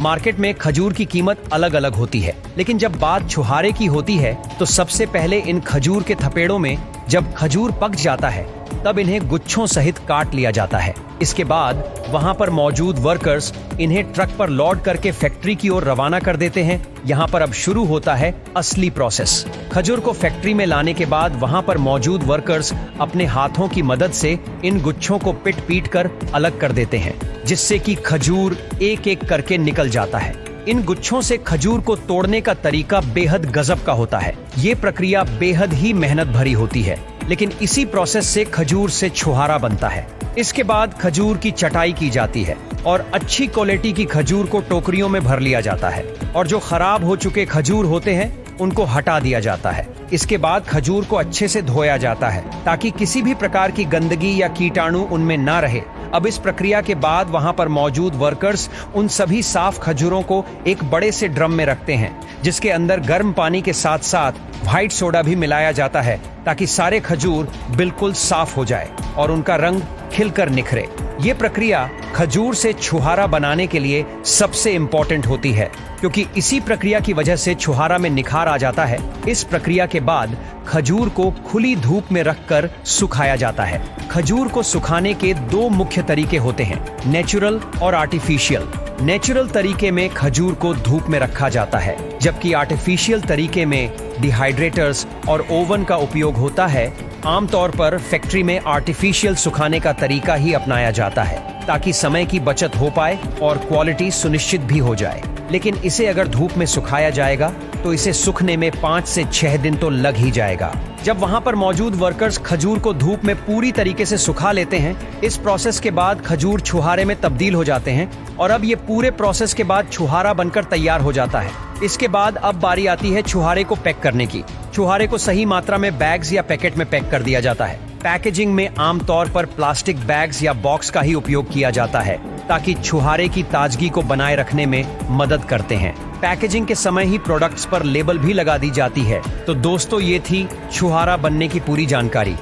Market में खजूर की कीमत अलग अलग होती है, लेकिन जब बात छुहारे की होती है तो सबसे पहले इन खजूर के थपेड़ों में जब खजूर पक जाता है तब इन्हें गुच्छों सहित काट लिया जाता है। इसके बाद वहां पर मौजूद वर्कर्स इन्हें ट्रक पर लोड करके फैक्ट्री की ओर रवाना कर देते हैं। यहाँ पर अब शुरू होता है असली प्रोसेस। खजूर को फैक्ट्री में लाने के बाद वहां पर मौजूद वर्कर्स अपने हाथों की मदद से इन गुच्छों को पीट कर अलग कर देते हैं, जिससे कि खजूर एक एक करके निकल जाता है। इन गुच्छों से खजूर को तोड़ने का तरीका बेहद गजब का होता है। ये प्रक्रिया बेहद ही मेहनत भरी होती है, लेकिन इसी प्रोसेस से खजूर से छुहारा बनता है। इसके बाद खजूर की चटाई की जाती है और अच्छी क्वालिटी की खजूर को टोकरियों में भर लिया जाता है और जो खराब हो चुके खजूर होते हैं उनको हटा दिया जाता है। इसके बाद खजूर को अच्छे से धोया जाता है ताकि किसी भी प्रकार की गंदगी या कीटाणु उनमें ना रहे। अब इस प्रक्रिया के बाद वहां पर मौजूद वर्कर्स उन सभी साफ खजूरों को एक बड़े से ड्रम में रखते हैं, जिसके अंदर गर्म पानी के साथ साथ व्हाइट सोडा भी मिलाया जाता है ताकि सारे खजूर बिल्कुल साफ हो जाए और उनका रंग खिलकर निखरे। ये प्रक्रिया खजूर से छुहारा बनाने के लिए सबसे इम्पोर्टेंट होती है, क्योंकि इसी प्रक्रिया की वजह से छुहारा में निखार आ जाता है। इस प्रक्रिया के बाद खजूर को खुली धूप में रखकर सुखाया जाता है। खजूर को सुखाने के दो मुख्य तरीके होते हैं, नेचुरल और आर्टिफिशियल। नेचुरल तरीके में खजूर को धूप में रखा जाता है, जबकि आर्टिफिशियल तरीके में डिहाइड्रेटर्स और ओवन का उपयोग होता है। आमतौर पर फैक्ट्री में आर्टिफिशियल सुखाने का तरीका ही अपनाया जाता है ताकि समय की बचत हो पाए और क्वालिटी सुनिश्चित भी हो जाए। लेकिन इसे अगर धूप में सुखाया जाएगा तो इसे सूखने में 5 से 6 दिन तो लग ही जाएगा। जब वहां पर मौजूद वर्कर्स खजूर को धूप में पूरी तरीके से सुखा लेते हैं, इस प्रोसेस के बाद खजूर छुहारे में तब्दील हो जाते हैं और अब ये पूरे प्रोसेस के बाद छुहारा बनकर तैयार हो जाता है। इसके बाद अब बारी आती है छुहारे को पैक करने की। छुहारे को सही मात्रा में बैग्स या पैकेट में पैक कर दिया जाता है। पैकेजिंग में आमतौर पर प्लास्टिक बैग्स या बॉक्स का ही उपयोग किया जाता है ताकि छुहारे की ताजगी को बनाए रखने में मदद करते हैं। पैकेजिंग के समय ही प्रोडक्ट्स पर लेबल भी लगा दी जाती है। तो दोस्तों, ये थी छुहारा बनने की पूरी जानकारी।